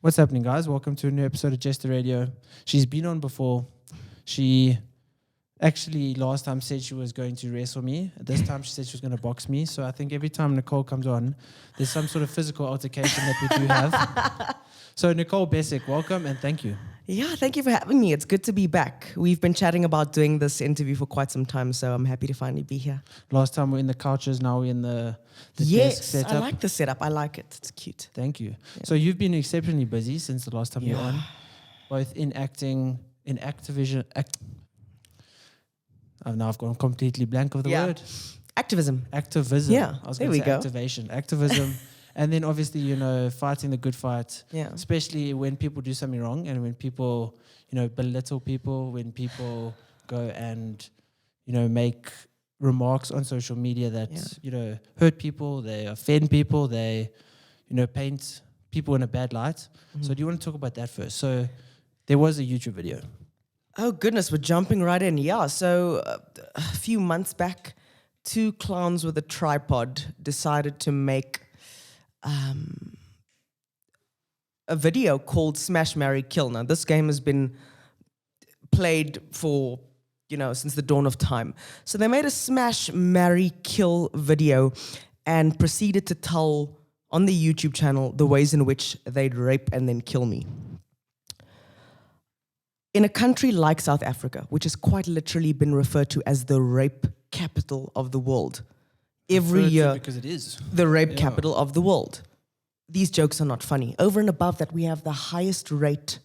What's happening, guys? Welcome to a new episode of Jester Radio. She's been on before. She actually last time said she was going to wrestle me. This time she said she was going to box me. So I think every time Nicole comes on, there's some sort of physical altercation that we do have. So Nicole Bessick, welcome and thank you. Yeah, thank you for having me. It's good to be back. We've been chatting about doing this interview for quite some time, so I'm happy to finally be here. Last time we were in the couches, now we're in the Yes, desk setup. I like the setup. I like it. It's cute. Thank you. Yeah. So you've been exceptionally busy since the last time you were on, both in acting, in Activision. Now I've gone completely blank of the word. Activism. Activism. Yeah, I was there going we to say go. activation. Activism. And then obviously, fighting the good fight. Yeah. Especially when people do something wrong and when people, belittle people, when people go and, make remarks on social media that, hurt people, they offend people, they, paint people in a bad light. Mm-hmm. So do you want to talk about that first? So there was a YouTube video. Oh, goodness, we're jumping right in. Yeah, so a few months back, two clowns with a tripod decided to make a video called Smash, Marry, Kill. Now, this game has been played for, since the dawn of time. So they made a Smash, Marry, Kill video and proceeded to tell on the YouTube channel the ways in which they'd rape and then kill me. In a country like South Africa, which has quite literally been referred to as the rape capital of the world, every year, because it is the rape capital of the world. These jokes are not funny. Over and above that, we have the highest rate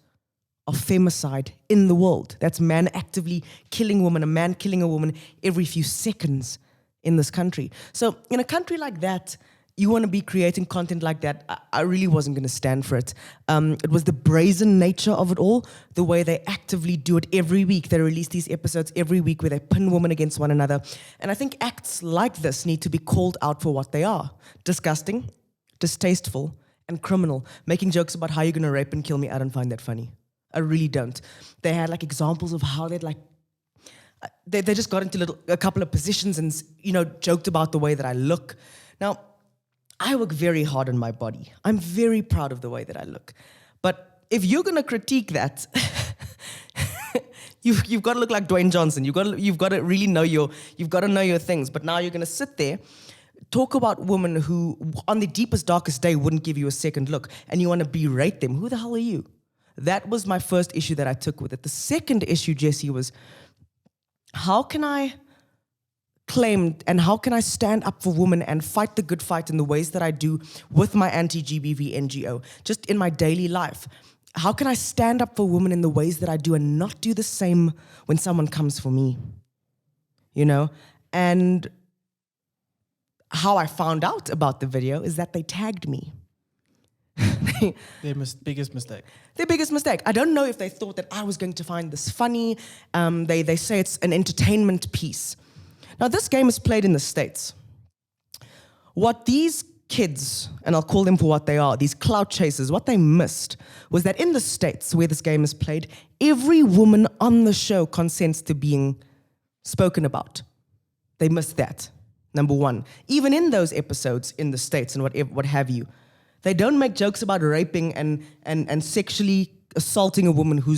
of femicide in the world. That's man actively killing women, a man killing a woman every few seconds in this country. So in a country like that, you want to be creating content like that. I really wasn't going to stand for it. It was the brazen nature of it all, the way they actively do it every week. They release these episodes every week where they pin women against one another. And I think acts like this need to be called out for what they are. Disgusting, distasteful, and criminal. Making jokes about how you're going to rape and kill me, I don't find that funny. I really don't. They had examples of how they'd they just got into a couple of positions and, joked about the way that I look. Now, I work very hard on my body. I'm very proud of the way that I look. But if you're going to critique that, you've got to look like Dwayne Johnson. You've got to really know you've got to know your things. But now you're going to sit there, talk about women who, on the deepest, darkest day, wouldn't give you a second look, and you want to berate them. Who the hell are you? That was my first issue that I took with it. The second issue, Jesse, was how can I claim and how can I stand up for women and fight the good fight in the ways that I do with my anti-GBV NGO, just in my daily life? How can I stand up for women in the ways that I do and not do the same when someone comes for me? And how I found out about the video is that they tagged me. Their biggest mistake. Their biggest mistake. I don't know if they thought that I was going to find this funny. They say it's an entertainment piece. Now, this game is played in the States. What these kids, and I'll call them for what they are, these clout chasers, what they missed was that in the States where this game is played, every woman on the show consents to being spoken about. They missed that, number one. Even in those episodes in the States and what have you, they don't make jokes about raping and sexually assaulting a woman who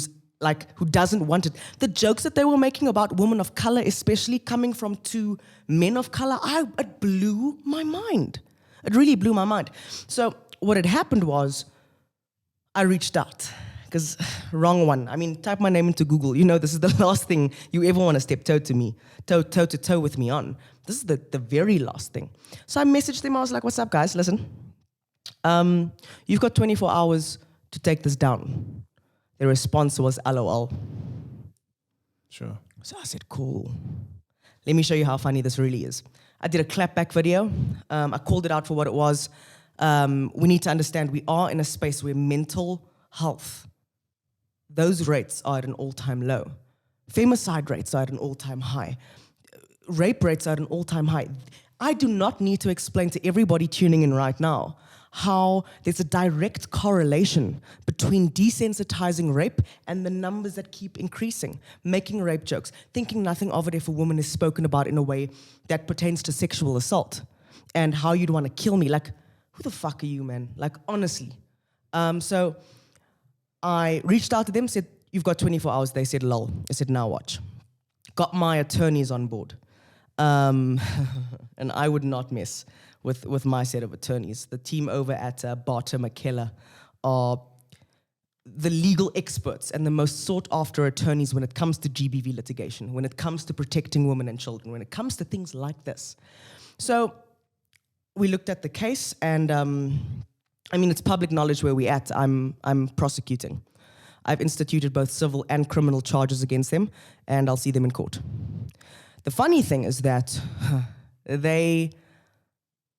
doesn't want it. The jokes that they were making about women of color, especially coming from two men of color, it blew my mind. It really blew my mind. So what had happened was I reached out because wrong one. I mean, type my name into Google. This is the last thing you ever want to step toe to toe with me on. This is the very last thing. So I messaged them. I was like, what's up, guys? Listen, you've got 24 hours to take this down. The response was LOL. Sure. So I said, cool. Let me show you how funny this really is. I did a clapback video. I called it out for what it was. We need to understand we are in a space where mental health, those rates are at an all-time low. Femicide rates are at an all-time high. Rape rates are at an all-time high. I do not need to explain to everybody tuning in right now how there's a direct correlation between desensitizing rape and the numbers that keep increasing, making rape jokes, thinking nothing of it if a woman is spoken about in a way that pertains to sexual assault, and how you'd want to kill me. Who the fuck are you, man? Honestly. So I reached out to them, said, you've got 24 hours. They said, lol. I said, now watch. Got my attorneys on board. And I would not mess with my set of attorneys. The team over at Barter McKellar are the legal experts and the most sought-after attorneys when it comes to GBV litigation, when it comes to protecting women and children, when it comes to things like this. So we looked at the case, and it's public knowledge where we're at. I'm prosecuting. I've instituted both civil and criminal charges against them, and I'll see them in court. The funny thing is that they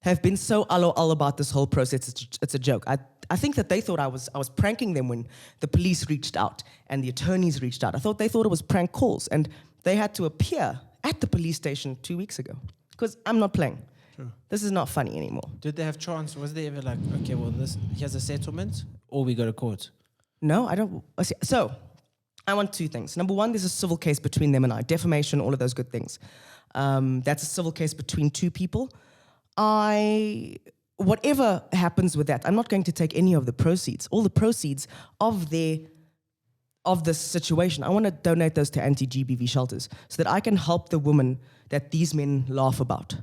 have been so all about this whole process. It's a joke. I think that they thought I was pranking them when the police reached out and the attorneys reached out. They thought it was prank calls, and they had to appear at the police station 2 weeks ago because I'm not playing. Sure. This is not funny anymore. Did they have chance? Was they ever like, okay, well, here's a settlement, or we go to court? No, I don't. So I want two things. Number one, there's a civil case between them and I. Defamation, all of those good things. That's a civil case between two people. Whatever happens with that, I'm not going to take any of the proceeds. All the proceeds of this situation, I want to donate those to anti-GBV shelters so that I can help the women that these men laugh about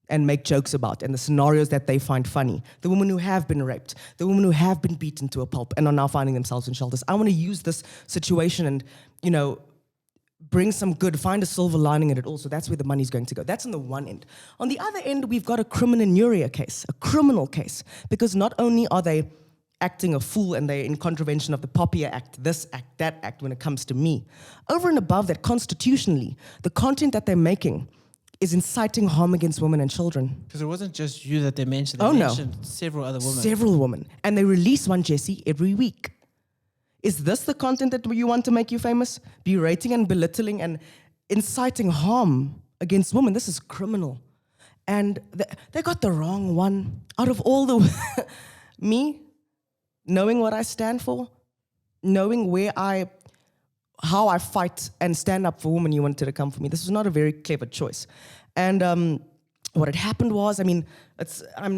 and make jokes about, and the scenarios that they find funny. The women who have been raped, the women who have been beaten to a pulp and are now finding themselves in shelters. I want to use this situation and, bring some good, find a silver lining in it all. So that's where the money's going to go. That's on the one end. On the other end, we've got a criminal case, a criminal case, because not only are they acting a fool and they're in contravention of the Poppy Act, this act, that act when it comes to me. Over and above that, constitutionally, the content that they're making is inciting harm against women and children. Because it wasn't just you that they mentioned. They mentioned several other women. Several women. And they release one, Jesse, every week. Is this the content that you want to make you famous? Berating and belittling and inciting harm against women. This is criminal. And they got the wrong one. Out of all the... me, knowing what I stand for, knowing how I fight and stand up for women, you wanted to come for me. This was not a very clever choice. And what had happened was, I'm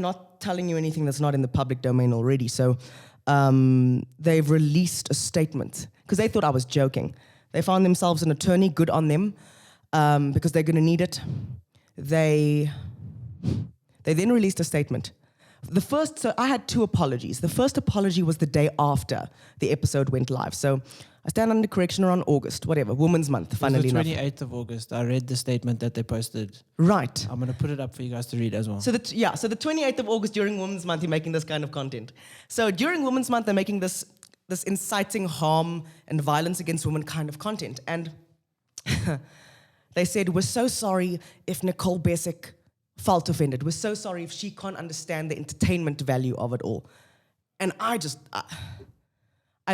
not telling you anything that's not in the public domain already. So they've released a statement because they thought I was joking. They found themselves an attorney, good on them, because they're going to need it. They then released a statement. So I had two apologies. The first apology was the day after the episode went live. So I stand under correction around August, whatever, Women's Month, funnily enough. It was the 28th of August. I read the statement that they posted. Right. I'm going to put it up for you guys to read as well. So the 28th of August during Women's Month, you're making this kind of content. So during Women's Month, they're making this inciting harm and violence against women kind of content. And they said, we're so sorry if Nicole Bessick felt offended. We're so sorry if she can't understand the entertainment value of it all. And I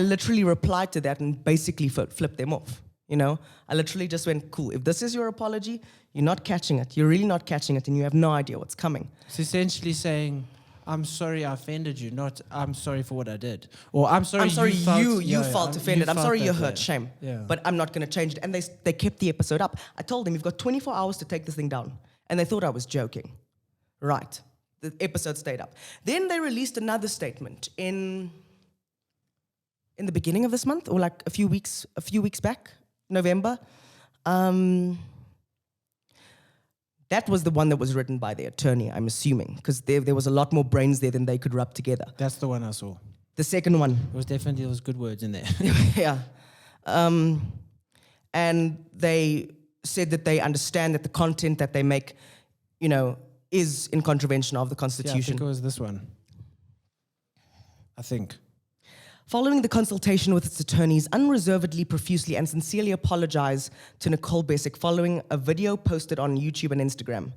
literally replied to that and basically flipped them off. I literally just went, cool, if this is your apology, you're not catching it. You're really not catching it, and you have no idea what's coming. It's essentially saying, I'm sorry I offended you, not I'm sorry for what I did. Or I'm sorry you felt offended. I'm sorry you hurt, shame. Yeah. But I'm not going to change it. And they kept the episode up. I told them, you've got 24 hours to take this thing down. And they thought I was joking. Right. The episode stayed up. Then they released another statement in the beginning of this month, or like a few weeks back, November. That was the one that was written by the attorney, I'm assuming, because there was a lot more brains there than they could rub together. That's the one I saw. The second one. There was good words in there. Yeah. And they said that they understand that the content that they make, is in contravention of the Constitution. Yeah, I think it was this one. I think. Following the consultation with its attorneys, unreservedly, profusely, and sincerely apologize to Nicole Bessick following a video posted on YouTube and Instagram.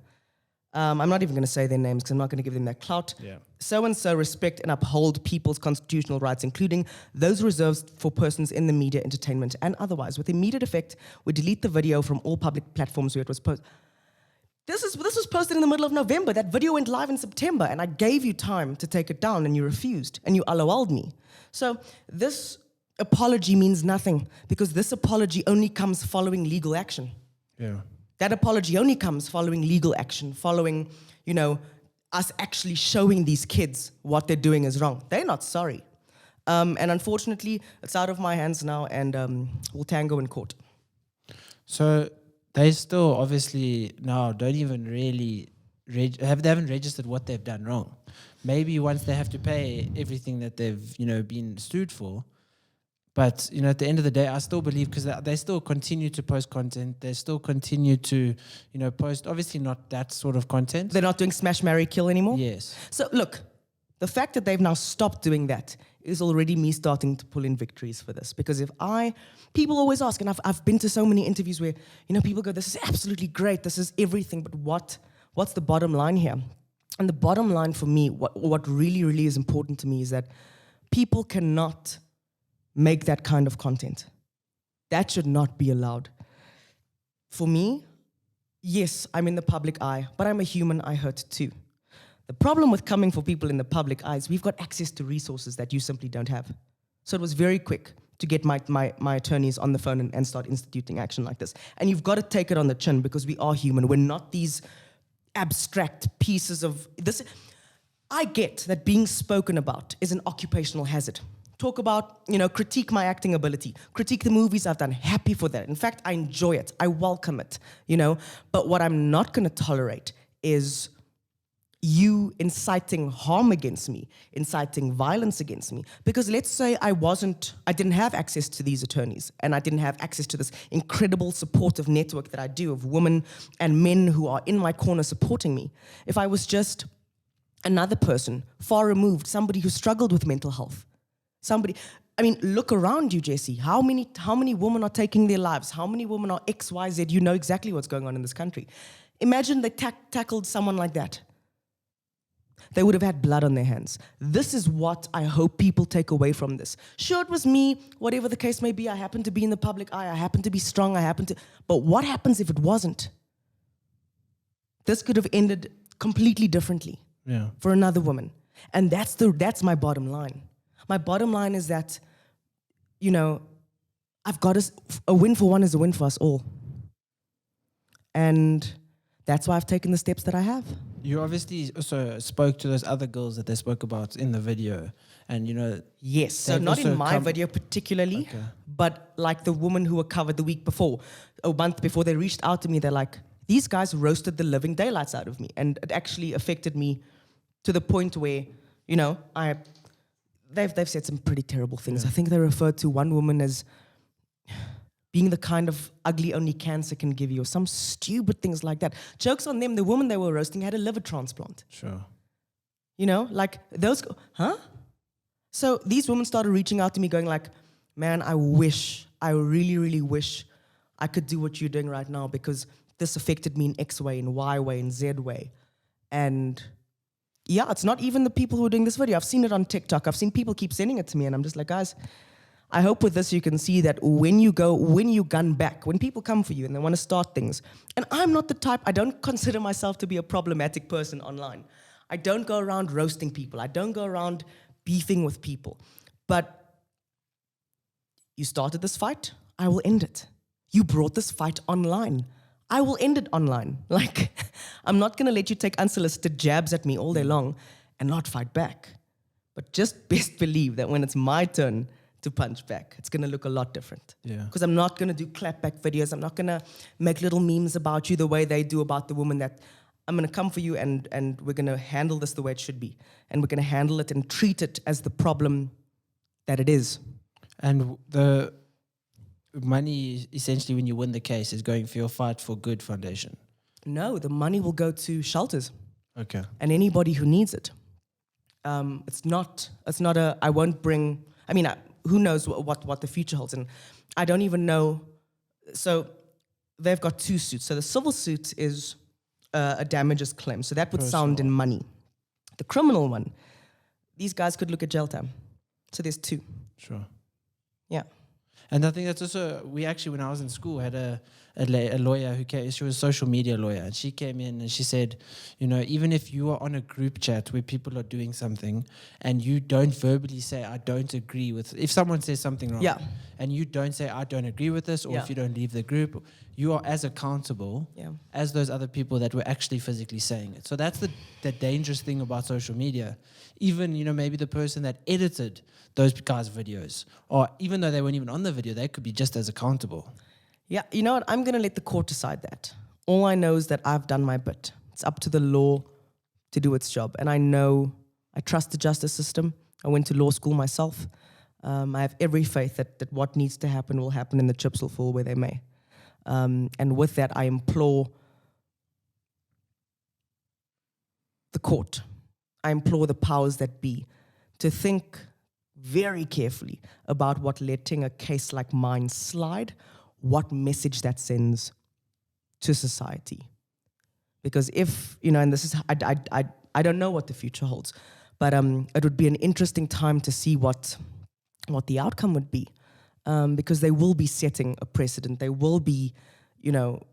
I'm not even going to say their names because I'm not going to give them that clout. Yeah. So-and-so respect and uphold people's constitutional rights, including those reserved for persons in the media, entertainment, and otherwise. With immediate effect, we delete the video from all public platforms where it was posted. This was posted in the middle of November. That video went live in September, and I gave you time to take it down, and you refused, and you LOL'd me. So this apology means nothing, because this apology only comes following legal action. Yeah. That apology only comes following legal action, following, us actually showing these kids what they're doing is wrong. They're not sorry. And unfortunately, it's out of my hands now, and we'll tango in court. So they still obviously now don't even really they haven't registered what they've done wrong. Maybe once they have to pay everything that they've been sued for. But at the end of the day, I still believe, because they still continue to post content. They still continue to post, obviously not that sort of content. They're not doing smash, marry, kill anymore. Yes. So look, the fact that they've now stopped doing that is already me starting to pull in victories for this. Because people always ask, and I've been to so many interviews where, people go, this is absolutely great, this is everything, but what's the bottom line here? And the bottom line for me, what really, really is important to me is that people cannot make that kind of content. That should not be allowed. For me, yes, I'm in the public eye, but I'm a human, I hurt too. The problem with coming for people in the public eye is we've got access to resources that you simply don't have. So it was very quick to get my attorneys on the phone and start instituting action like this. And you've got to take it on the chin, because we are human. We're not these abstract pieces of this. I get that being spoken about is an occupational hazard. Talk about, critique my acting ability, critique the movies I've done. Happy for that. In fact, I enjoy it. I welcome it, But what I'm not going to tolerate is you inciting harm against me, inciting violence against me. Because let's say I didn't have access to these attorneys, and I didn't have access to this incredible supportive network that I do of women and men who are in my corner supporting me. If I was just another person, far removed, somebody who struggled with mental health, look around you, Jesse. How many women are taking their lives? How many women are X, Y, Z? You know exactly what's going on in this country. Imagine they tackled someone like that. They would have had blood on their hands. This is what I hope people take away from this. Sure, it was me, whatever the case may be. I happen to be in the public eye. I happen to be strong. But what happens if it wasn't? This could have ended completely differently for another woman. And that's my bottom line. My bottom line is that, I've got a win for one is a win for us all. And that's why I've taken the steps that I have. You obviously also spoke to those other girls that they spoke about in the video. And, Yes, so not in my video particularly, but like the woman who were covered the week before, a month before, they reached out to me. They're like, these guys roasted the living daylights out of me. And it actually affected me to the point where, they've said some pretty terrible things. I think they referred to one woman as being the kind of ugly only cancer can give you, or some stupid things like that. Jokes on them, the woman they were roasting had a liver transplant. Sure. Like those, huh? So these women started reaching out to me going like, man, I really, really wish I could do what you're doing right now, because this affected me in X way, in Y way, in Z way. And yeah, it's not even the people who are doing this video. I've seen it on TikTok. I've seen people keep sending it to me, and I'm just like, guys, I hope with this you can see that when you gun back, when people come for you and they want to start things, and I'm not the type, I don't consider myself to be a problematic person online. I don't go around roasting people. I don't go around beefing with people. But you started this fight, I will end it. You brought this fight online, I will end it online. Like, I'm not going to let you take unsolicited jabs at me all day long and not fight back. But just best believe that when it's my turn to punch back, it's going to look a lot different. Yeah. Because I'm not going to do clapback videos. I'm not going to make little memes about you the way they do about the woman. That I'm going to come for you, and we're going to handle this the way it should be. And we're going to handle it and treat it as the problem that it is. And the money, essentially, when you win the case, is going for your Fight for Good Foundation? No, the money will go to shelters. Okay. And anybody who needs it. It's not I won't bring, who knows what the future holds. And I don't even know. So they've got two suits. So the civil suit is a damages claim. So that would sound in money. The criminal one, these guys could look at jail time. So there's two. Sure. Yeah. And I think that's also, we actually, when I was in school, had a lawyer who came, she was a social media lawyer, and she came in and she said, you know, even if you are on a group chat where people are doing something and you don't verbally say, I don't agree with, if someone says something wrong, Yeah. and you don't say, I don't agree with this, or Yeah. if you don't leave the group, you are as accountable as those other people that were actually physically saying it. So that's the dangerous thing about social media. Even, you know, maybe the person that edited those guys' videos, or even though they weren't even on the video, they could be just as accountable. Yeah, you know what? I'm going to let the court decide that. All I know is that I've done my bit. It's up to the law to do its job. And I trust the justice system. I went to law school myself. I have every faith that what needs to happen will happen and the chips will fall where they may. And with that, I implore the court, I implore the powers that be to think very carefully about what letting a case like mine slide, what message that sends to society. Because if, you know, and this is, I don't know what the future holds, but it would be an interesting time to see what the outcome would be, because they will be setting a precedent. They will be, you know,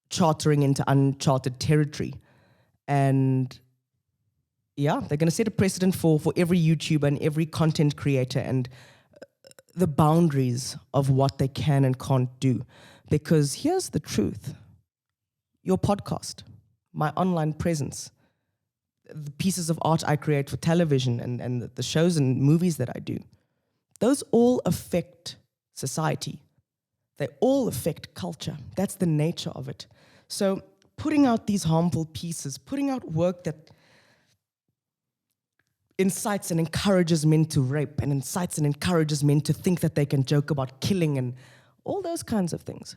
chartering into uncharted territory. And yeah, they're going to set a precedent for every YouTuber and every content creator and the boundaries of what they can and can't do. Because here's the truth. Your podcast, my online presence, the pieces of art I create for television and the shows and movies that I do, those all affect society. They all affect culture. That's the nature of it. So putting out these harmful pieces, putting out work that incites and encourages men to rape and incites and encourages men to think that they can joke about killing and all those kinds of things.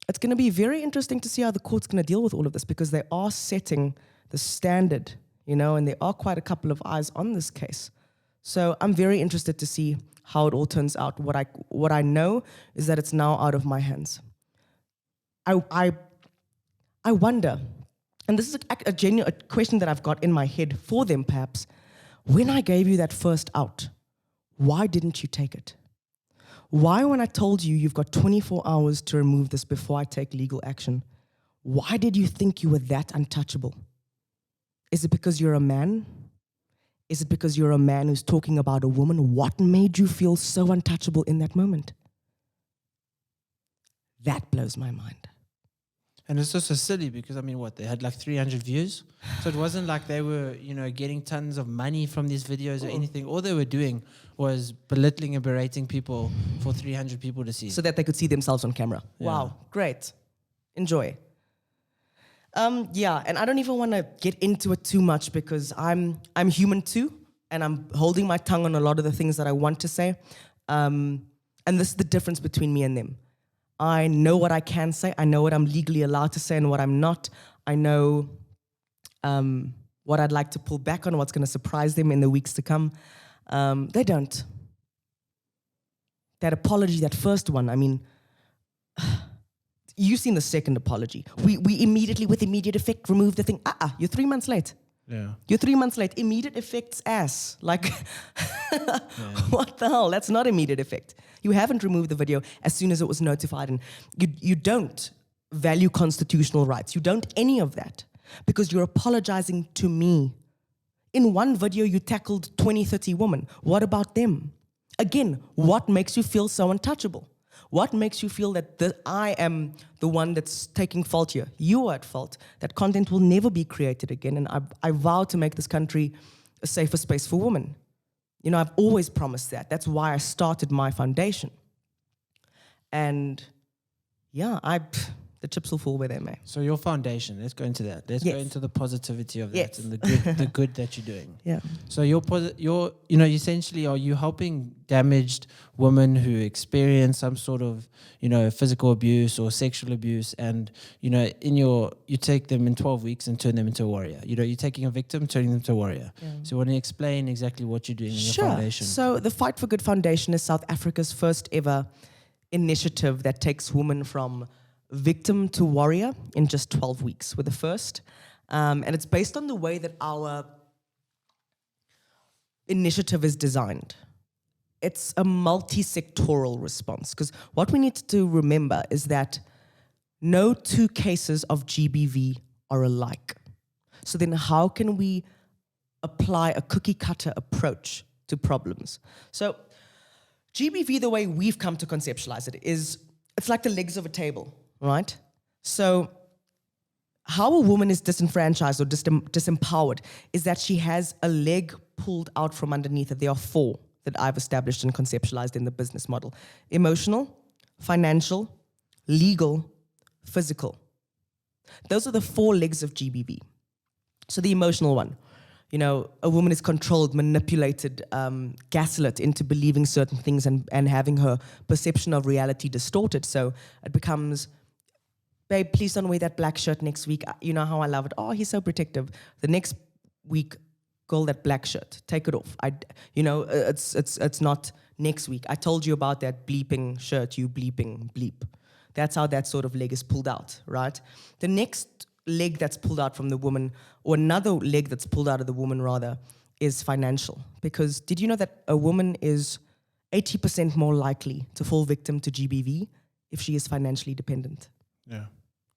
It's going to be very interesting to see how the court's going to deal with all of this, because they are setting the standard, you know, and there are quite a couple of eyes on this case. So I'm very interested to see how it all turns out. What I know is that it's now out of my hands. I wonder, and this is a genuine question that I've got in my head for them perhaps, when I gave you that first out, why didn't you take it? Why, when I told you you've got 24 hours to remove this before I take legal action, why did you think you were that untouchable? Is it because you're a man? Is it because you're a man who's talking about a woman? What made you feel so untouchable in that moment? That blows my mind. And it's also silly because, I mean, what, they had like 300 views? So it wasn't like they were, you know, getting tons of money from these videos or anything. All they were doing was belittling and berating people for 300 people to see. So that they could see themselves on camera. Yeah. Wow, great. Enjoy. Yeah, and I don't even want to get into it too much because I'm human too, and I'm holding my tongue on a lot of the things that I want to say. And this is the difference between me and them. I know what I can say. I know what I'm legally allowed to say and what I'm not. I know what I'd like to pull back on, what's going to surprise them in the weeks to come. They don't. That apology, that first one, I mean, you've seen the second apology. We immediately, with immediate effect, remove the thing. You're 3 months late. Yeah. You're 3 months late. Immediate effect's ass. Like, what the hell? That's not immediate effect. You haven't removed the video as soon as it was notified. And you don't value constitutional rights. You don't any of that because you're apologizing to me. In one video, you tackled 20, 30 women. What about them? Again, what makes you feel so untouchable? What makes you feel that I am the one that's taking fault here? You are at fault. That content will never be created again. And I vow to make this country a safer space for women. You know, I've always promised that. That's why I started my foundation. And yeah, the chips will fall where they may. So your foundation, let's go into that. Let's go into the positivity of that Yes. and the good that you're doing. Yeah. So you're you know, essentially, are you helping damaged women who experience some sort of, you know, physical abuse or sexual abuse, and, you know, you take them in 12 weeks and turn them into a warrior. You know, you're taking a victim, turning them to a warrior. Yeah. So you want to explain exactly what you're doing in your foundation? So the Fight for Good Foundation is South Africa's first ever initiative that takes women from victim to warrior in just 12 weeks. We're the first. And it's based on the way that our initiative is designed. it's a multi-sectoral response. Because what we need to remember is that no two cases of GBV are alike. So then how can we apply a cookie-cutter approach to problems? So GBV, the way we've come to conceptualize it, is it's like the legs of a table, right? So how a woman is disenfranchised or disempowered is that she has a leg pulled out from underneath it. There are 4 that I've established and conceptualized in the business model: emotional, financial, legal, physical. Those are the 4 legs of GBV. So the emotional one, a woman is controlled, manipulated, gaslit into believing certain things and having her perception of reality distorted. So it becomes, babe, please don't wear that black shirt next week. You know how I love it. Oh, he's so protective. The next week, girl, that black shirt, take it off. It's not next week. I told you about that bleeping shirt, you bleeping bleep. That's how that sort of leg is pulled out, right? The next leg that's pulled out from the woman, or another leg that's pulled out of the woman rather, is financial. Because did you know that a woman is 80% more likely to fall victim to GBV if she is financially dependent? Yeah.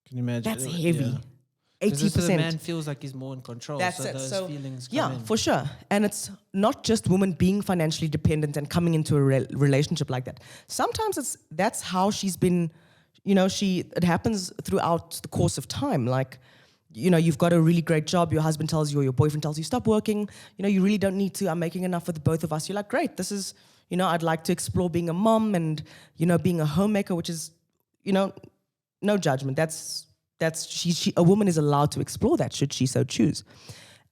Can you imagine? That's heavy. Yeah. 80%. The man feels like he's more in control. That's so it. Those So feelings come yeah, in. for sure. And it's not just women being financially dependent and coming into a relationship like that. Sometimes that's how she's been. It happens throughout the course of time. Like, you've got a really great job. Your husband tells you, or your boyfriend tells you, stop working. You really don't need to. I'm making enough for the both of us. You're like, great. This is, I'd like to explore being a mom and, being a homemaker, which is, no judgment. A woman is allowed to explore that should she so choose.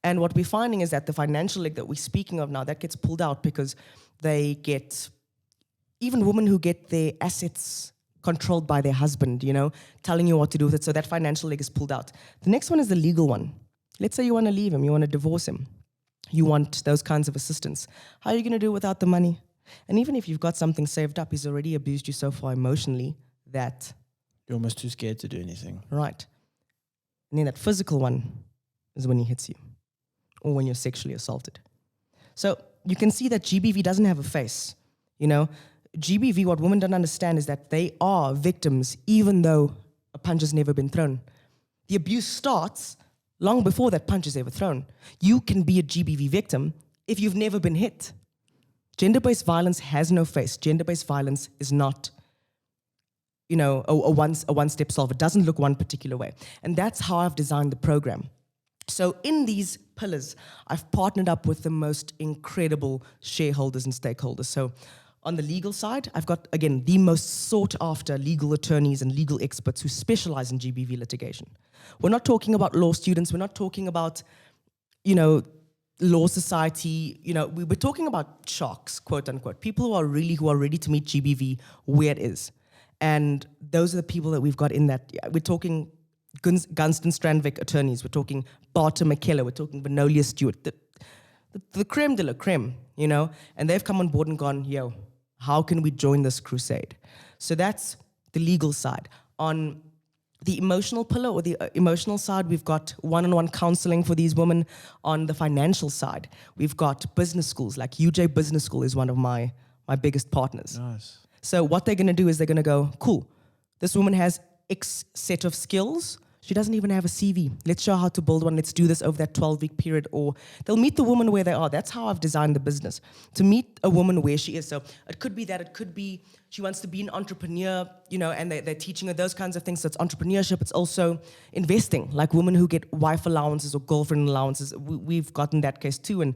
And what we're finding is that the financial leg that we're speaking of now, that gets pulled out because even women who get their assets controlled by their husband, telling you what to do with it. So that financial leg is pulled out. The next one is the legal one. Let's say you want to leave him, you want to divorce him. You want those kinds of assistance. How are you going to do it without the money? And even if you've got something saved up, he's already abused you so far emotionally that you're almost too scared to do anything. Right. And then that physical one is when he hits you or when you're sexually assaulted. So you can see that GBV doesn't have a face, GBV, what women don't understand is that they are victims even though a punch has never been thrown. The abuse starts long before that punch is ever thrown. You can be a GBV victim if you've never been hit. Gender-based violence has no face. Gender-based violence is not, a one-step solve. It doesn't look one particular way. And that's how I've designed the program. So in these pillars, I've partnered up with the most incredible shareholders and stakeholders. So on the legal side, I've got, again, the most sought-after legal attorneys and legal experts who specialize in GBV litigation. We're not talking about law students. We're not talking about, law society. We're talking about sharks, quote unquote, people who are ready to meet GBV where it is. And those are the people that we've got in that. We're talking Gunston Strandvik attorneys. We're talking Barter McKellar. We're talking Vanolia Stewart. The creme de la creme, and they've come on board and gone, yo, how can we join this crusade? So that's the legal side. On the emotional pillar or the emotional side, we've got one-on-one counseling for these women. On the financial side, we've got business schools, like UJ Business School is one of my biggest partners. Nice. So what they're going to do is they're going to go, cool, this woman has X set of skills. She doesn't even have a CV. Let's show her how to build one. Let's do this over that 12-week period. Or they'll meet the woman where they are. That's how I've designed the business, to meet a woman where she is. So it could be that, it could be she wants to be an entrepreneur, and they're teaching her those kinds of things. So it's entrepreneurship. It's also investing, like women who get wife allowances or girlfriend allowances. We've gotten that case too. And,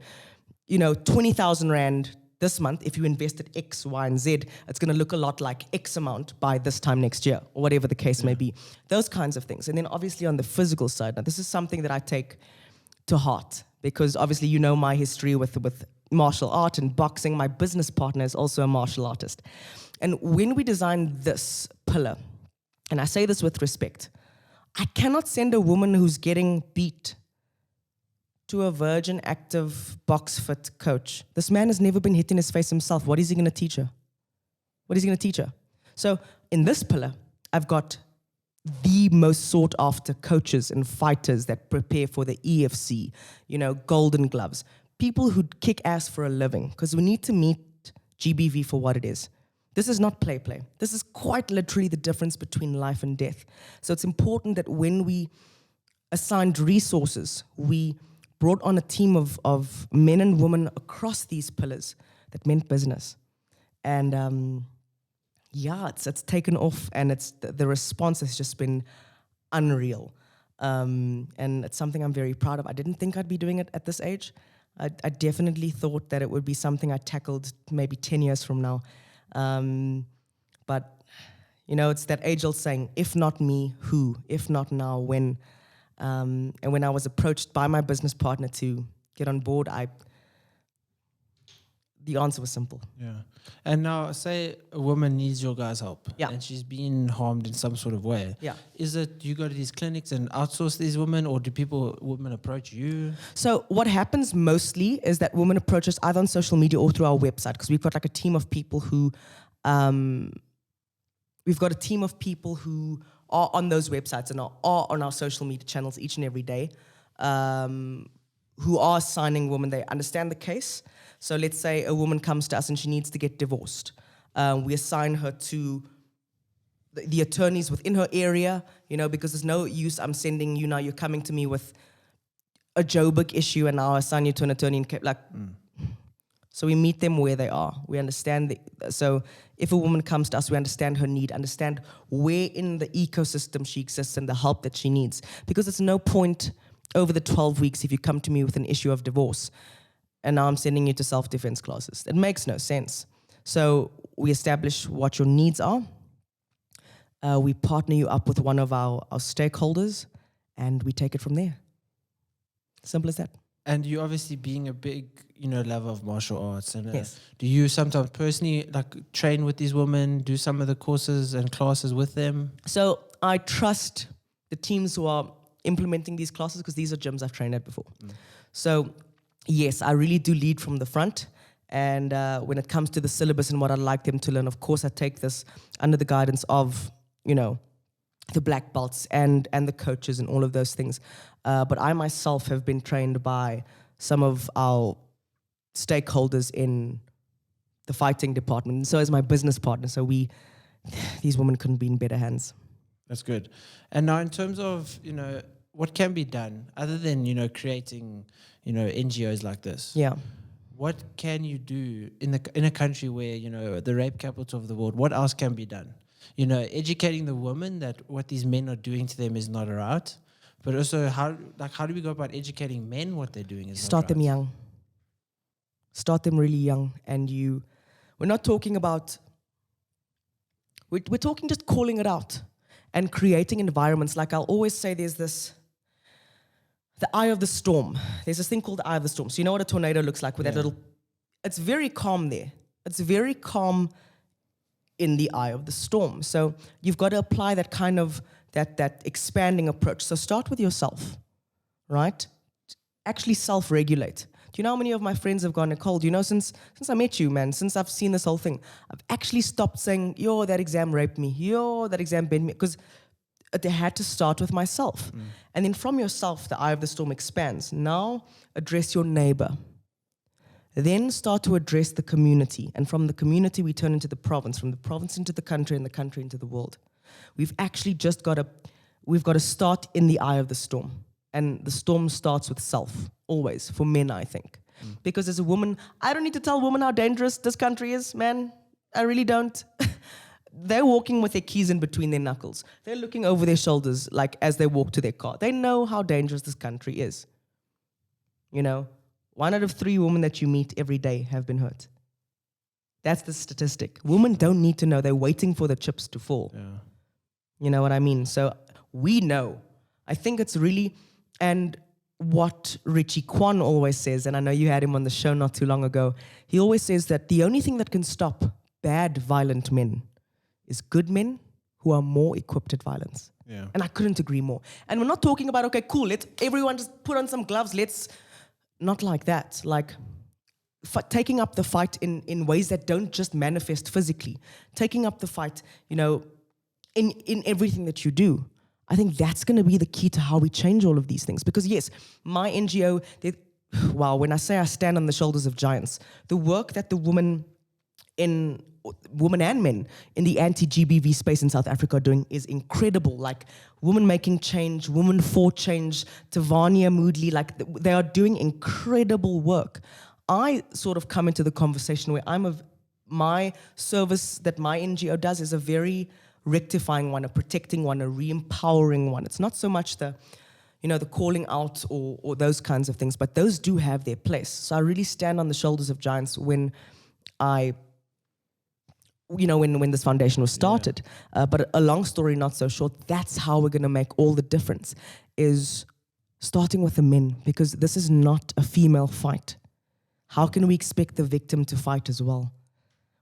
20,000 Rand this month, if you invested X, Y, and Z, it's going to look a lot like X amount by this time next year, or whatever the case may be. Those kinds of things. And then obviously on the physical side, now this is something that I take to heart, because obviously my history with martial art and boxing. My business partner is also a martial artist. And when we designed this pillar, and I say this with respect, I cannot send a woman who's getting beat to a virgin, active, box fit coach. This man has never been hit in his face himself. What is he going to teach her? What is he going to teach her? So in this pillar, I've got the most sought after coaches and fighters that prepare for the EFC, Golden Gloves, people who kick ass for a living, because we need to meet GBV for what it is. This is not play. This is quite literally the difference between life and death. So it's important that when we assigned resources, we brought on a team of men and women across these pillars that meant business. And it's taken off, and the response has just been unreal. And it's something I'm very proud of. I didn't think I'd be doing it at this age. I definitely thought that it would be something I tackled maybe 10 years from now. But, it's that age-old saying, if not me, who? If not now, when? And when I was approached by my business partner to get on board, the answer was simple. Yeah. And now, say a woman needs your guys' help, Yeah. and she's been harmed in some sort of way. Yeah. Is it you go to these clinics and outsource these women, or do women approach you? So what happens mostly is that women approach us either on social media or through our website, because we've got like a team of people who, are on those websites and are on our social media channels each and every day, who are signing women. They understand the case. So let's say a woman comes to us and she needs to get divorced. We assign her to the attorneys within her area, because there's no use I'm sending you now, you're coming to me with a Joburg issue and now I assign you to an attorney in Cape. So we meet them where they are. We understand. So if a woman comes to us, we understand her need, understand where in the ecosystem she exists and the help that she needs. Because there's no point over the 12 weeks if you come to me with an issue of divorce and now I'm sending you to self-defense classes. It makes no sense. So we establish what your needs are. We partner you up with one of our stakeholders, and we take it from there. Simple as that. And you obviously being a big, lover of martial arts. And Yes. Do you sometimes personally train with these women, do some of the courses and classes with them? So I trust the teams who are implementing these classes, because these are gyms I've trained at before. So yes, I really do lead from the front. And when it comes to the syllabus and what I'd like them to learn, of course, I take this under the guidance of, the black belts and the coaches and all of those things. But I myself have been trained by some of our stakeholders in the fighting department. And so is my business partner. So these women couldn't be in better hands. That's good. And now in terms of, what can be done other than, creating, NGOs like this? Yeah. What can you do in a country where, the rape capital of the world, what else can be done? Educating the women that what these men are doing to them is not right. But also, how do we go about educating men what they're doing is Start not them right? young. Start them really young. And we're not talking about, we're talking just calling it out and creating environments. Like I'll always say there's the eye of the storm. There's this thing called the eye of the storm. So you know what a tornado looks like with that little, it's very calm there. It's very calm in the eye of the storm. So you've got to apply that kind of, that expanding approach. So start with yourself, right? Actually self-regulate. Do you know how many of my friends have gone, Nicole, since I met you, man, since I've seen this whole thing, I've actually stopped saying, yo, that exam raped me, yo, that exam bent me, because they had to start with myself. And then from yourself, the eye of the storm expands. Now address your neighbor. Then start to address the community. And from the community, we turn into the province, from the province into the country, and the country into the world. We've actually just got to start in the eye of the storm. And the storm starts with self, always, for men, I think. Because as a woman, I don't need to tell women how dangerous this country is, man. I really don't. They're walking with their keys in between their knuckles. They're looking over their shoulders like as they walk to their car. They know how dangerous this country is. 1 out of 3 women that you meet every day have been hurt. That's the statistic. Women don't need to know. They're waiting for the chips to fall. Yeah. You know what I mean? So we know. I think it's really, and what Richie Kwan always says, and I know you had him on the show not too long ago, he always says that the only thing that can stop bad, violent men is good men who are more equipped at violence. Yeah. And I couldn't agree more. And we're not talking about, okay, cool, let's everyone just put on some gloves, not like that. Like taking up the fight in ways that don't just manifest physically. Taking up the fight, in everything that you do. I think that's going to be the key to how we change all of these things. Because yes, my NGO, when I say I stand on the shoulders of giants, the work that the women in women and men in the anti-GBV space in South Africa are doing is incredible. Like women making change, women for change, Tavania Moodley, like they are doing incredible work. I sort of come into the conversation where my service that my NGO does is a very rectifying one, a protecting one, a re-empowering one. It's not so much the calling out or those kinds of things, but those do have their place. So I really stand on the shoulders of giants when when this foundation was started. But a long story not so short, that's how we're going to make all the difference, is starting with the men, because this is not a female fight. How can we expect the victim to fight as well?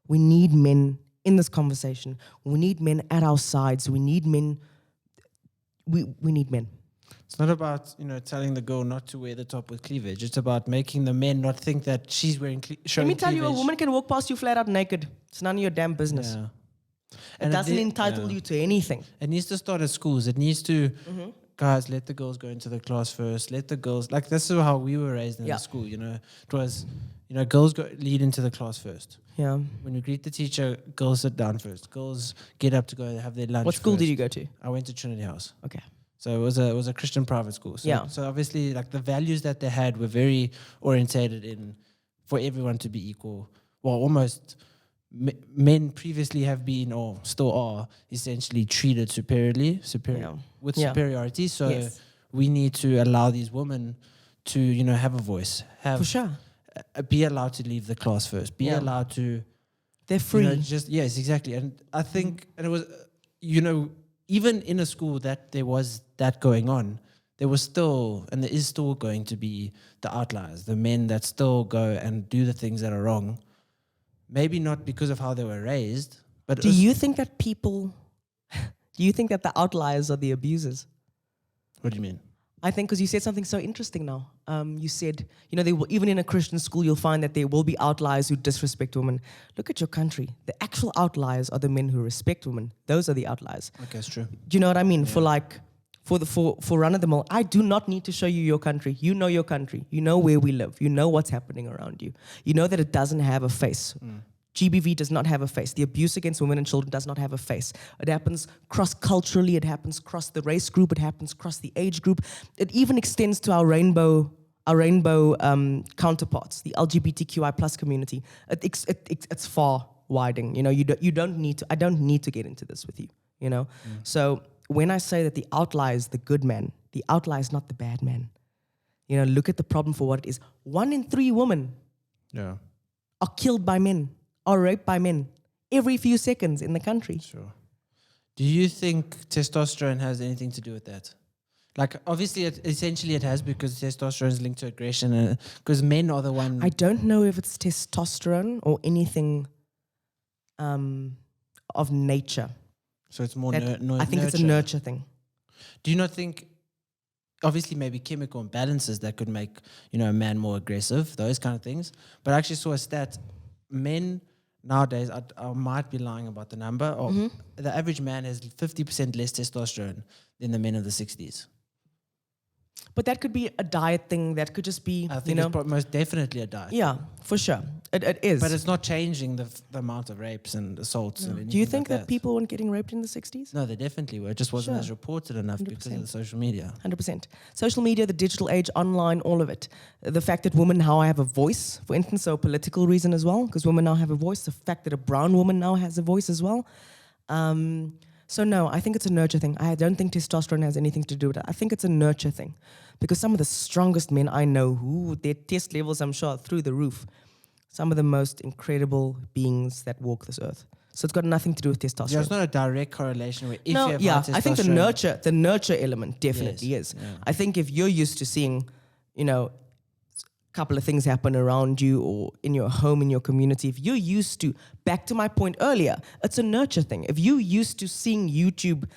We need men in this conversation. We need men at our sides. We need men. We need men. It's not about, telling the girl not to wear the top with cleavage. It's about making the men not think that she's wearing showing Let me tell cleavage. you, a woman can walk past you flat out naked. It's none of your damn business. Yeah. It doesn't entitle you to anything. It needs to start at schools. It needs to, guys, let the girls go into the class first. Let the girls, like this is how we were raised in the school, It was, girls lead into the class first. Yeah. When we greet the teacher, girls sit down first. Girls get up to go have their lunch. What school first. did you go to? I went to Trinity House. Okay. So it was a Christian private school. So, so obviously, like the values that they had were very orientated in for everyone to be equal. Well, almost men previously have been or still are essentially treated superiority. So we need to allow these women to have a voice. For sure. Be allowed to leave the class first. Be allowed to. They're free. Yes, exactly. And I think, and it was, even in a school that there was that going on, there was still, and there is still going to be the outliers, the men that still go and do the things that are wrong. Maybe not because of how they were raised, but do you think that the outliers are the abusers? What do you mean? I think because you said something so interesting now. You said, even in a Christian school, you'll find that there will be outliers who disrespect women. Look at your country. The actual outliers are the men who respect women. Those are the outliers. Okay, it's true. Do you know what I mean? Yeah. For run of the mill, I do not need to show you your country. You know your country. You know where we live. You know what's happening around you. You know that it doesn't have a face. GBV does not have a face. The abuse against women and children does not have a face. It happens cross-culturally. It happens across the race group. It happens across the age group. It even extends to our rainbow counterparts, the LGBTQI plus community. It's far widening. You don't need to. I don't need to get into this with you. So when I say that the outlier is the good man, the outlier is not the bad man. Look at the problem for what it is. 1 in 3 women are killed by men. Are raped by men every few seconds in the country. Sure. Do you think testosterone has anything to do with that? Like, obviously, essentially it has, because testosterone is linked to aggression, because men are the one... I don't know if it's testosterone or anything of nature. So it's more I think nurture. It's a nurture thing. Do you not think... Obviously, maybe chemical imbalances that could make, a man more aggressive, those kind of things. But I actually saw a stat, men... Nowadays, I might be lying about the number. The average man has 50% less testosterone than the men of the 60s. But that could be a diet thing. That could just be, I think it's most definitely a diet. Yeah, for sure. It is. But it's not changing the amount of rapes and assaults. No. And do you think that people weren't getting raped in the 60s? No, they definitely were. It just wasn't as reported enough 100%. Because of the social media. 100%. Social media, the digital age, online, all of it. The fact that women now have a voice, for instance, so a political reason as well, because women now have a voice. The fact that a brown woman now has a voice as well. So no, I think it's a nurture thing. I don't think testosterone has anything to do with it. I think it's a nurture thing. Because some of the strongest men I know, their test levels, I'm sure, are through the roof. Some of the most incredible beings that walk this earth. So it's got nothing to do with testosterone. There's not a direct correlation with if you have high testosterone. I think the nurture element definitely is. Yeah. I think if you're used to seeing, a couple of things happen around you or in your home, in your community, if you're used to, back to my point earlier, it's a nurture thing. If you're used to seeing YouTube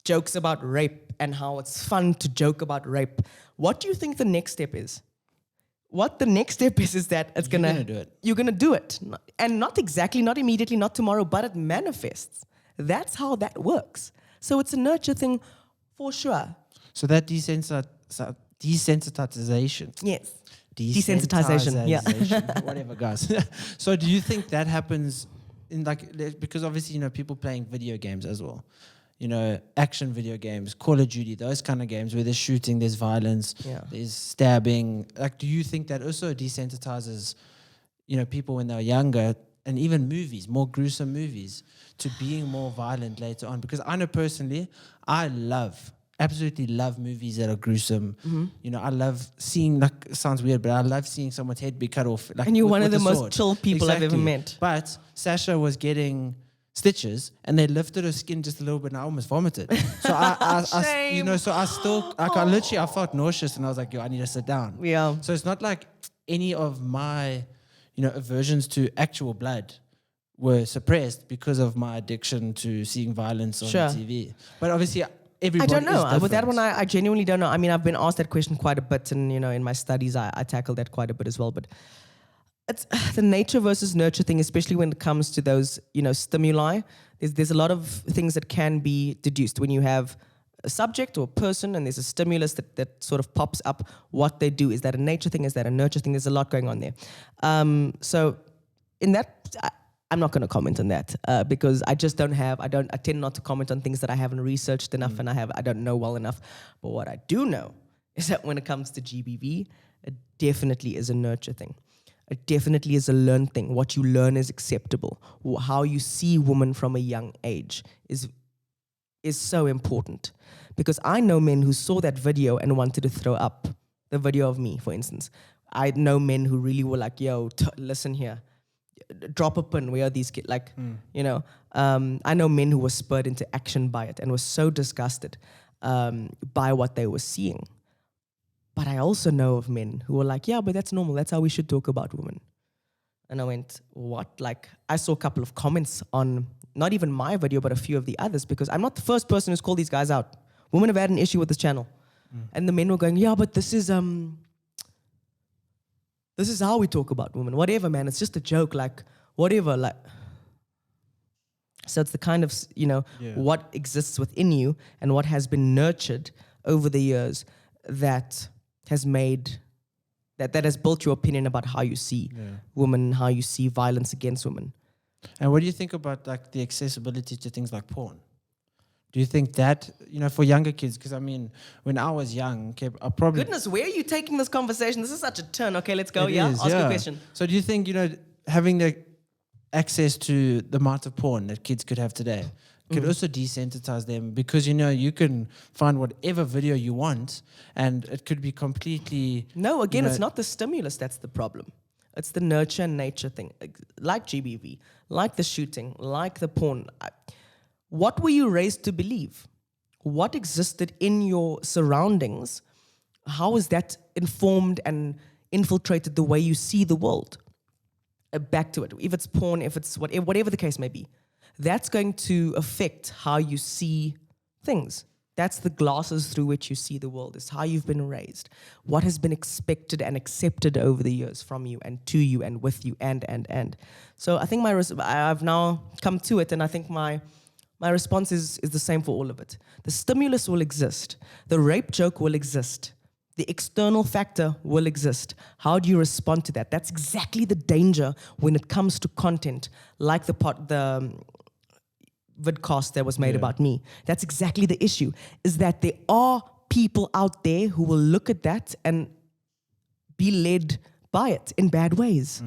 jokes about rape and how it's fun to joke about rape, what do you think the next step is? What the next step is that it's you're gonna do it. You're gonna do it, and not exactly, not immediately, not tomorrow, but it manifests. That's how that works. So it's a nurture thing, for sure. So that desensitization. Yes. Desensitization. Yeah. Whatever, guys. So do you think that happens because obviously, people playing video games as well. Action video games, Call of Duty, those kind of games where there's shooting, there's violence, there's stabbing. Like, do you think that also desensitizes, people when they're younger, and even movies, more gruesome movies, to being more violent later on? Because I know personally, I absolutely love movies that are gruesome. Mm-hmm. I love seeing, like, it sounds weird, but I love seeing someone's head be cut off. Like, and you're with, one of the most sword. chill people I've ever met. But Sasha was getting stitches, and they lifted her skin just a little bit, and I almost vomited. So I felt nauseous, and I was like, yo, I need to sit down. Yeah. So it's not like any of my, aversions to actual blood were suppressed because of my addiction to seeing violence on TV. But obviously, everybody I don't know. is different. With that one, I genuinely don't know. I mean, I've been asked that question quite a bit, and in my studies, I tackle that quite a bit as well. But it's the nature versus nurture thing, especially when it comes to those, stimuli. There's a lot of things that can be deduced when you have a subject or a person and there's a stimulus that sort of pops up. What they do, is that a nature thing? Is that a nurture thing? There's a lot going on there. So in that, I'm not going to comment on that because I just don't have. I tend not to comment on things that I haven't researched enough and I don't know well enough. But what I do know is that when it comes to GBV, it definitely is a nurture thing. It definitely is a learned thing. What you learn is acceptable. How you see women from a young age is so important. Because I know men who saw that video and wanted to throw up. The video of me, for instance. I know men who really were like, yo, listen here. Drop a pin. Where are these kids? Like, I know men who were spurred into action by it and were so disgusted by what they were seeing. But I also know of men who were like, yeah, but that's normal. That's how we should talk about women. And I went, what? Like, I saw a couple of comments on not even my video, but a few of the others, because I'm not the first person who's called these guys out. Women have had an issue with this channel. And the men were going, yeah, but this is how we talk about women. Whatever, man. It's just a joke. Like, whatever. Like, so it's the kind of, what exists within you and what has been nurtured over the years that has made, that has built your opinion about how you see women, how you see violence against women. And what do you think about, like, the accessibility to things like porn? Do you think that, for younger kids, because I mean, when I was young, I probably... Goodness, where are you taking this conversation? This is such a turn. Okay, let's go. Ask a question. So do you think, having the access to the amount of porn that kids could have today could also desensitize them? Because, you can find whatever video you want and it could be completely... No, again, it's not the stimulus that's the problem. It's the nurture and nature thing. Like GBV, like the shooting, like the porn. What were you raised to believe? What existed in your surroundings? How is that informed and infiltrated the way you see the world? Back to it. If it's porn, if it's whatever the case may be, that's going to affect how you see things. That's the glasses through which you see the world. It's how you've been raised. What has been expected and accepted over the years from you and to you and with you and. So I think I've now come to it, and I think my response is the same for all of it. The stimulus will exist. The rape joke will exist. The external factor will exist. How do you respond to that? That's exactly the danger when it comes to content, like the vidcast that was made about me. That's exactly the issue, is that there are people out there who will look at that and be led by it in bad ways.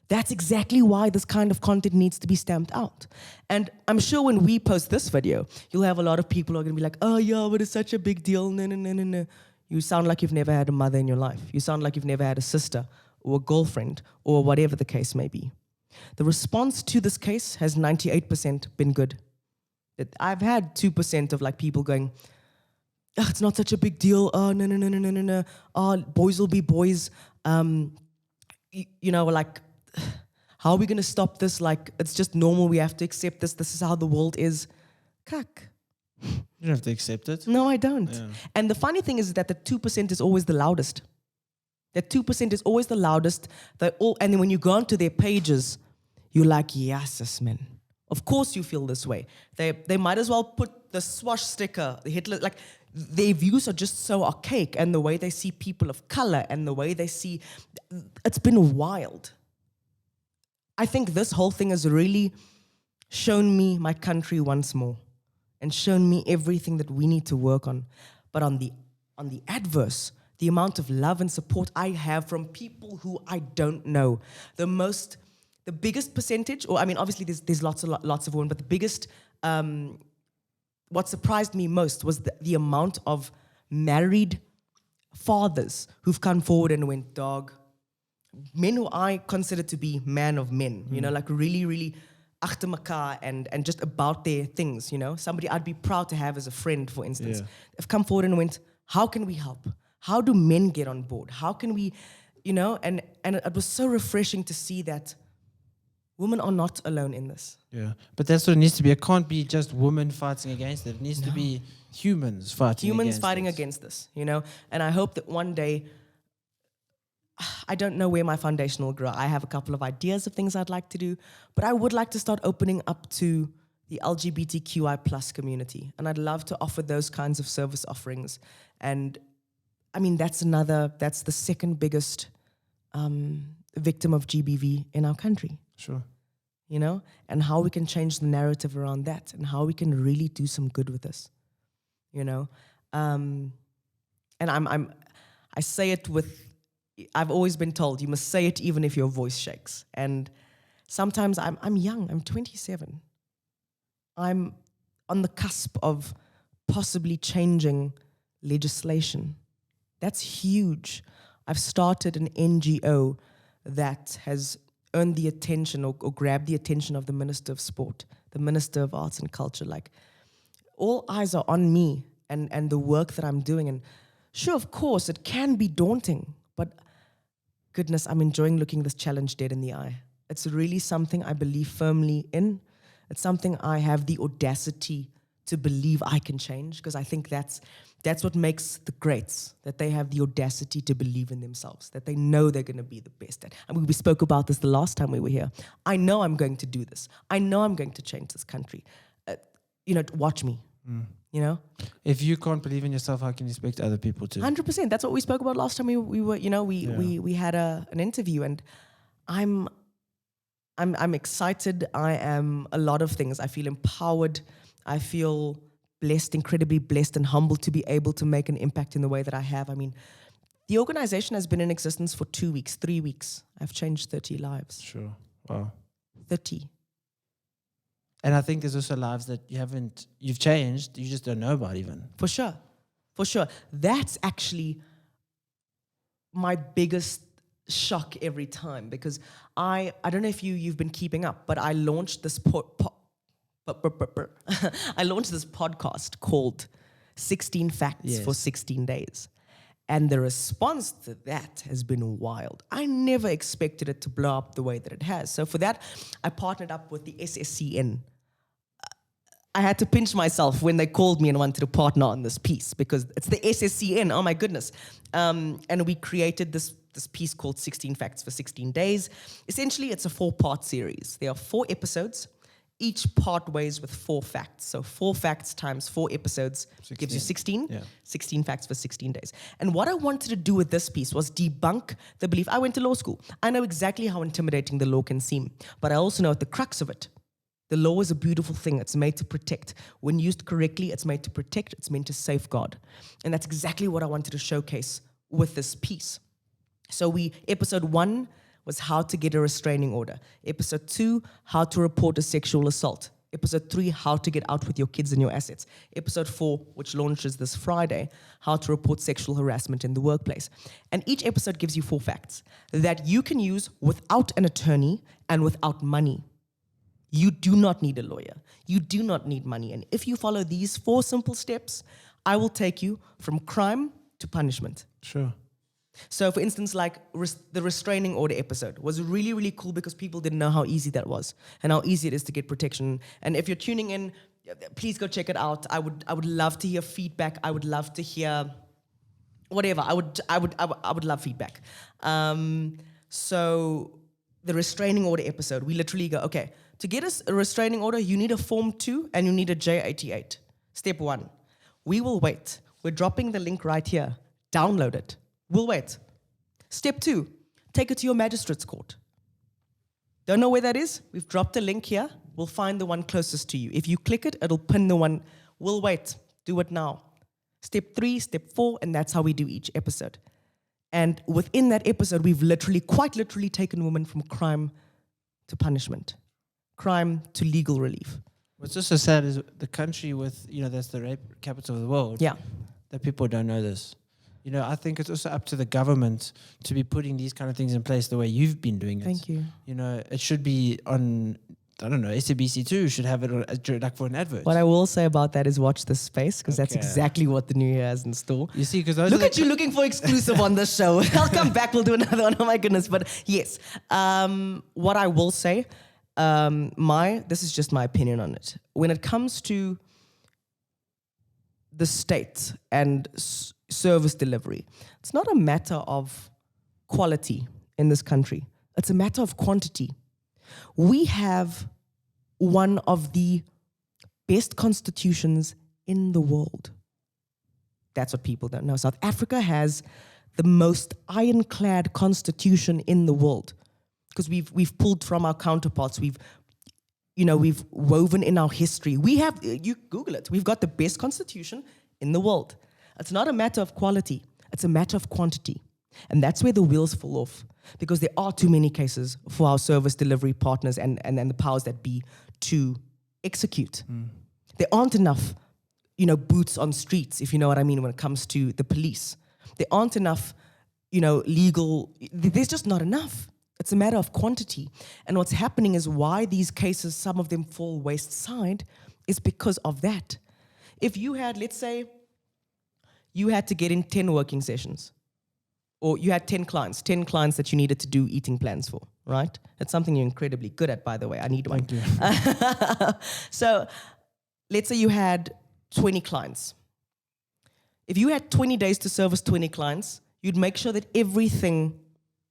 That's exactly why this kind of content needs to be stamped out. And I'm sure when we post this video, you'll have a lot of people who are going to be like, oh yeah, but it's such a big deal. No. You sound like you've never had a mother in your life. You sound like you've never had a sister or a girlfriend or whatever the case may be. The response to this case has 98% been good. I've had 2% of like people going, oh, it's not such a big deal. Oh, no. Oh, boys will be boys. Like, how are we going to stop this? Like, it's just normal. We have to accept this. This is how the world is. Kak. You don't have to accept it. No, I don't. Yeah. And the funny thing is that the 2% is always the loudest. That 2% is always the loudest. And then when you go onto their pages, you're like, yes, man. Of course you feel this way. They might as well put the swash sticker, the Hitler, like, their views are just so archaic, and the way they see people of color and the way they see, it's been wild. I think this whole thing has really shown me my country once more and shown me everything that we need to work on. But on the adverse, the amount of love and support I have from people who I don't know, the biggest percentage, or I mean, obviously there's lots of women, but the biggest, what surprised me most was the amount of married fathers who've come forward and went, dog, men who I consider to be man of men, you know, like really, really achter mekaar and just about their things, you know. Somebody I'd be proud to have as a friend, for instance. Have come forward and went, how can we help? How do men get on board? How can we, you know, and it was so refreshing to see that women are not alone in this. Yeah, but that's what it needs to be. It can't be just women fighting against it. It needs to be humans fighting against this, you know. And I hope that one day, I don't know where my foundation will grow. I have a couple of ideas of things I'd like to do, but I would like to start opening up to the LGBTQI plus community. And I'd love to offer those kinds of service offerings. And I mean, that's the second biggest victim of GBV in our country. Sure. You know, and how we can change the narrative around that and how we can really do some good with this, you know. And I say it with, I've always been told you must say it even if your voice shakes. And sometimes I'm young, I'm 27. I'm on the cusp of possibly changing legislation. That's huge. I've started an NGO that has earned the attention or grabbed the attention of the Minister of Sport, the Minister of Arts and Culture. Like, all eyes are on me and the work that I'm doing. And sure, of course, it can be daunting, but goodness, I'm enjoying looking this challenge dead in the eye. It's really something I believe firmly in. It's something I have the audacity to believe I can change, because I think that's what makes the greats, that they have the audacity to believe in themselves, that they know they're going to be the best at. I mean, we spoke about this the last time we were here. I know I'm going to do this. I know I'm going to change this country. You know, watch me, you know? If you can't believe in yourself, how can you expect other people to? 100%. That's what we spoke about last time we were, you know, we had an interview, and I'm excited. I am a lot of things. I feel empowered. I feel blessed, incredibly blessed and humbled to be able to make an impact in the way that I have. I mean, the organization has been in existence for 2 weeks, 3 weeks. I've changed 30 lives. Sure. Wow. 30. And I think there's also lives that you've changed, you just don't know about even. For sure. For sure. That's actually my biggest shock every time, because I don't know if you've been keeping up, but I launched this I launched this podcast called 16 Facts for 16 Days. And the response to that has been wild. I never expected it to blow up the way that it has. So for that, I partnered up with the SSCN. I had to pinch myself when they called me and wanted to partner on this piece, because it's the SSCN, oh my goodness. And we created this piece called 16 Facts for 16 Days. Essentially, it's a 4-part series. There are 4 episodes. Each part weighs with 4 facts. So 4 facts times 4 episodes 16. Gives you 16. Yeah. 16 facts for 16 days. And what I wanted to do with this piece was debunk the belief. I went to law school. I know exactly how intimidating the law can seem. But I also know at the crux of it, the law is a beautiful thing. It's made to protect. When used correctly, it's made to protect. It's meant to safeguard. And that's exactly what I wanted to showcase with this piece. So episode 1 was how to get a restraining order. Episode 2, how to report a sexual assault. Episode 3, how to get out with your kids and your assets. Episode 4, which launches this Friday, how to report sexual harassment in the workplace. And each episode gives you 4 facts that you can use without an attorney and without money. You do not need a lawyer. You do not need money. And if you follow these 4 simple steps, I will take you from crime to punishment. Sure. So, for instance, like the restraining order episode was really, really cool because people didn't know how easy that was and how easy it is to get protection. And if you're tuning in, please go check it out. I would love to hear feedback. I would love to hear whatever. I would love feedback. So the restraining order episode, we literally go, okay, to get a restraining order, you need a Form 2 and you need a J88. Step 1, we will wait. We're dropping the link right here. Download it. We'll wait. Step 2, take it to your magistrate's court. Don't know where that is? We've dropped a link here. We'll find the one closest to you. If you click it, it'll pin the one. We'll wait. Do it now. Step 3, step 4, and that's how we do each episode. And within that episode, we've quite literally taken women from crime to punishment, crime to legal relief. What's also sad is the country with, that's the rape capital of the world. Yeah. That people don't know this. I think it's also up to the government to be putting these kind of things in place the way you've been doing it. Thank you. It should be on, I don't know, SABC2 should have it like for an advert. What I will say about that is watch this space, because that's exactly what the new year has in store. You see, because look at you looking for exclusive on this show. I'll come back. We'll do another one. Oh my goodness! But yes, what I will say, this is just my opinion on it. When it comes to the state and service delivery, it's not a matter of quality in this country. It's a matter of quantity. We have one of the best constitutions in the world. That's what people don't know. South Africa has the most ironclad constitution in the world, because we've pulled from our counterparts. We've woven in our history. We have, you Google it, we've got the best constitution in the world. It's not a matter of quality, it's a matter of quantity. And that's where the wheels fall off, because there are too many cases for our service delivery partners and the powers that be to execute. There aren't enough, boots on streets, if you know what I mean, when it comes to the police. There aren't enough, legal, there's just not enough. It's a matter of quantity. And what's happening is why these cases, some of them fall waste side, is because of that. If you had, let's say, you had to get in 10 working sessions, or you had 10 clients that you needed to do eating plans for, right? It's something you're incredibly good at, by the way. I need one. Thank you. So let's say you had 20 clients. If you had 20 days to service 20 clients, you'd make sure that everything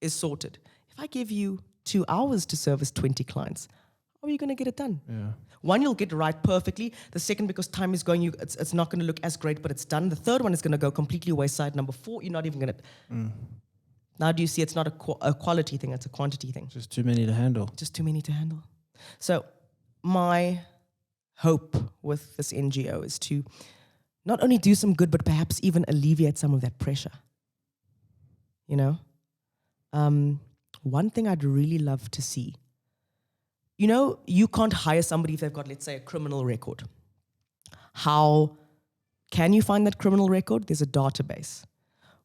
is sorted. If I give you 2 hours to service 20 clients, how are you going to get it done? Yeah. One, you'll get it right perfectly. The second, because time is going, it's not going to look as great, but it's done. The third one is going to go completely wayside. Number 4, you're not even going to... Now do you see it's not a quality thing, it's a quantity thing. Just too many to handle. Just too many to handle. So my hope with this NGO is to not only do some good, but perhaps even alleviate some of that pressure. One thing I'd really love to see, you can't hire somebody if they've got, let's say, a criminal record. How can you find that criminal record? There's a database.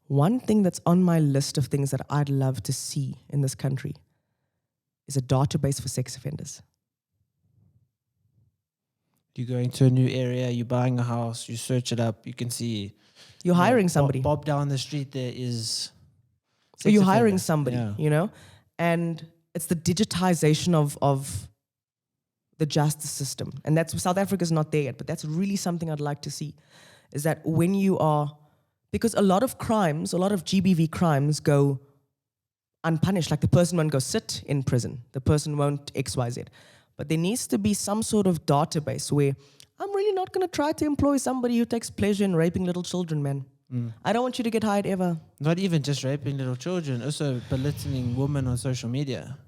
One thing that's on my list of things that I'd love to see in this country is a database for sex offenders. You go into a new area, you're buying a house, you search it up, you can see... You're hiring somebody. Bob down the street there is... So you're hiring somebody, and it's the digitization of the justice system. And that's, South Africa's not there yet, but that's really something I'd like to see, is that when you are... Because a lot of crimes, a lot of GBV crimes go unpunished. Like the person won't go sit in prison. The person won't XYZ. But there needs to be some sort of database where I'm really not going to try to employ somebody who takes pleasure in raping little children, man. I don't want you to get hired ever. Not even just raping little children, also belittling women on social media.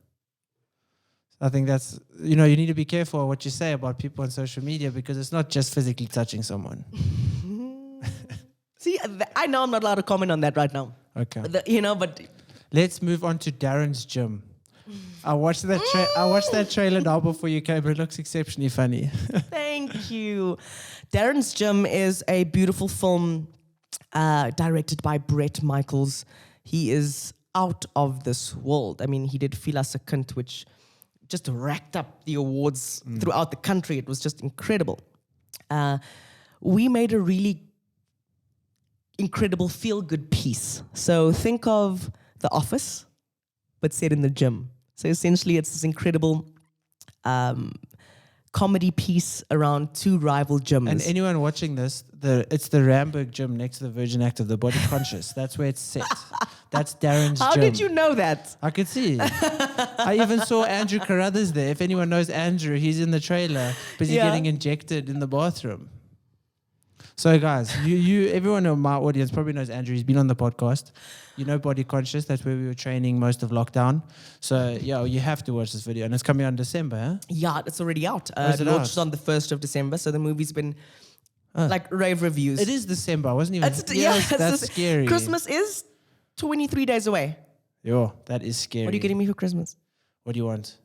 I think that's, you need to be careful what you say about people on social media, because it's not just physically touching someone. See, I know I'm not allowed to comment on that right now. Okay. But... Let's move on to Darren's gym. I watched that trailer now before you came, but it looks exceptionally funny. Thank you. Darren's Gym is a beautiful film directed by Brett Michaels. He is out of this world. I mean, he did Fila Sekund, which just racked up the awards throughout the country. It was just incredible. We made a really incredible feel-good piece. So think of The Office, but set in the gym. So essentially, it's this incredible comedy piece around 2 rival gyms. And anyone watching this, it's the Ramberg gym next to the Virgin Active, the Body Conscious. That's where it's set. That's Darren's gym. How did you know that? I could see. I even saw Andrew Carruthers there. If anyone knows Andrew, he's in the trailer, but he's getting injected in the bathroom. So guys, everyone in my audience probably knows Andrew. He's been on the podcast. You know Body Conscious. That's where we were training most of lockdown. So yeah, you have to watch this video, and it's coming out in December. Huh? Yeah, it's already out. Is It it launched out? on the 1st of December, so the movie's been like rave reviews. It is December. I wasn't even. That's scary. Christmas is 23 days away. Yo, that is scary. What are you getting me for Christmas? What do you want?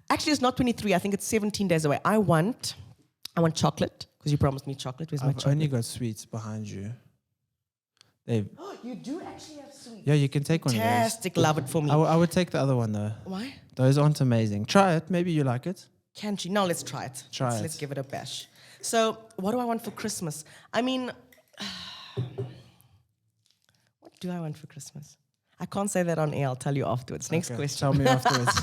Actually, it's not 23. I think it's 17 days away. I want chocolate, because you promised me chocolate. Where's my I've chocolate? only got sweets behind you. You do actually have sweets. Yeah, you can take one of those. Fantastic. Love it for me. I would take the other one though. Why? Those aren't amazing. Try it. Maybe you like it. Can't you? No, let's try it. Try it. Let's give it a bash. So, what do I want for Christmas? I mean, what do I want for Christmas? I can't say that on air. I'll tell you afterwards. Next Okay, question. Tell me afterwards.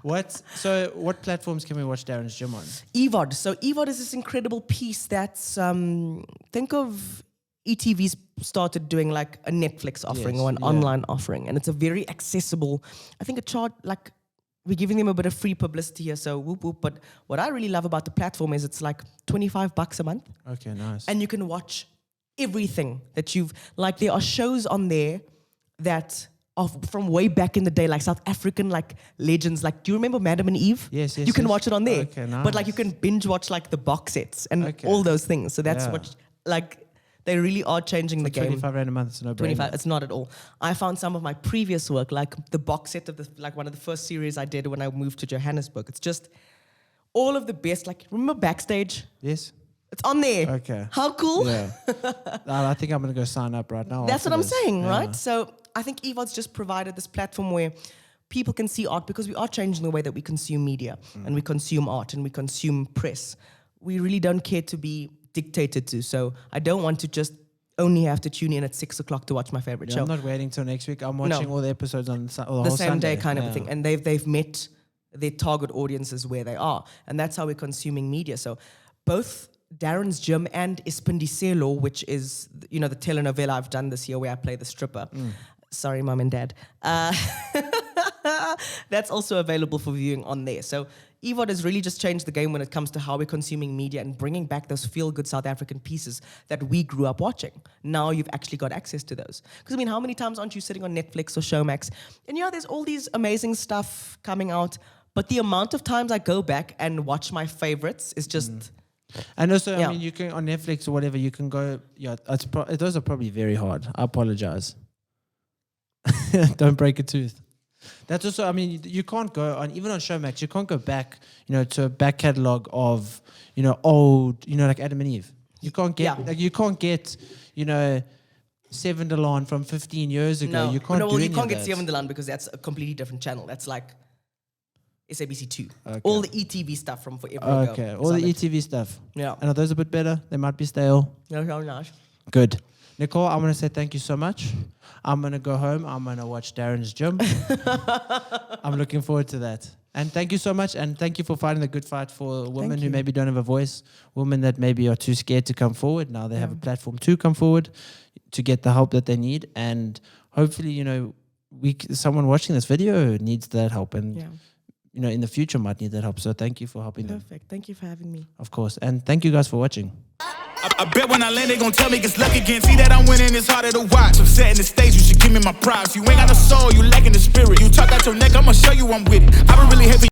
What platforms can we watch Darren's gym on? EVOD. So EVOD is this incredible piece that's, think of ETV's started doing like a Netflix offering Yes, or an yeah. online offering. And it's a very accessible, I think we're giving them a bit of free publicity here, so whoop whoop. But what I really love about the platform is it's like $25 a month. Okay, nice. And you can watch everything that there are shows on there that are from way back in the day, like South African legends. Like, do you remember Madam and Eve? Yes. You can watch it on there. Okay, nice. But you can binge watch the box sets and all those things. So that's Yeah. they really are changing the game. 25 rand a month is no brainer. 25, it's not at all. I found some of my previous work, like the box set of one of the first series I did when I moved to Johannesburg. It's just all of the best. Remember Backstage? Yes. It's on there. Okay. How cool? Yeah. I think I'm going to go sign up right now. That's after what I'm this. saying, Yeah. right? So I think EVOD's just provided this platform where people can see art, because we are changing the way that we consume media and we consume art and we consume press. We really don't care to be dictated to. So I don't want to just only have to tune in at 6 o'clock to watch my favorite show. I'm not waiting till next week. I'm watching all the episodes on the whole The same Sunday. day kind of a thing. And they've met their target audiences where they are. And that's how we're consuming media. So both Darren's Gym and Ispindicelo, which is, the telenovela I've done this year where I play the stripper. Sorry, Mom and Dad. That's also available for viewing on there. So EVOD has really just changed the game when it comes to how we're consuming media and bringing back those feel-good South African pieces that we grew up watching. Now you've actually got access to those. Because, how many times aren't you sitting on Netflix or Showmax? And, there's all these amazing stuff coming out, but the amount of times I go back and watch my favorites is just... And also, you can, on Netflix or whatever, you can go... Yeah, those are probably very hard. I apologize. Don't break a tooth. That's also, you can't go on, even on Showmax, you can't go back, to a back catalog of, old, like Adam and Eve. You can't get, you can't get, Seven Delan from 15 years ago. No, you can't you can't get that. Seven Delan because that's a completely different channel. That's like SABC2. Okay. All the ETV stuff from forever ago. Okay, all the ETV stuff. Yeah. And are those a bit better? They might be stale. No, nice. Good. Nicole, I want to say thank you so much. I'm going to go home. I'm going to watch Darren's Gym. I'm looking forward to that. And thank you so much. And thank you for fighting the good fight for women who maybe don't have a voice, women that maybe are too scared to come forward. Now they have a platform to come forward to get the help that they need. And hopefully, someone watching this video needs that help. And, in the future might need that help. So thank you for helping them. Perfect. Thank you for having me. Of course. And thank you guys for watching. I bet when I land, they gon' tell me it's luck again. See that I'm winning, it's harder to watch. I'm setting the stage, you should give me my props. You ain't got no soul, you lacking the spirit. You talk out your neck, I'ma show you I'm with it. I don't really hate for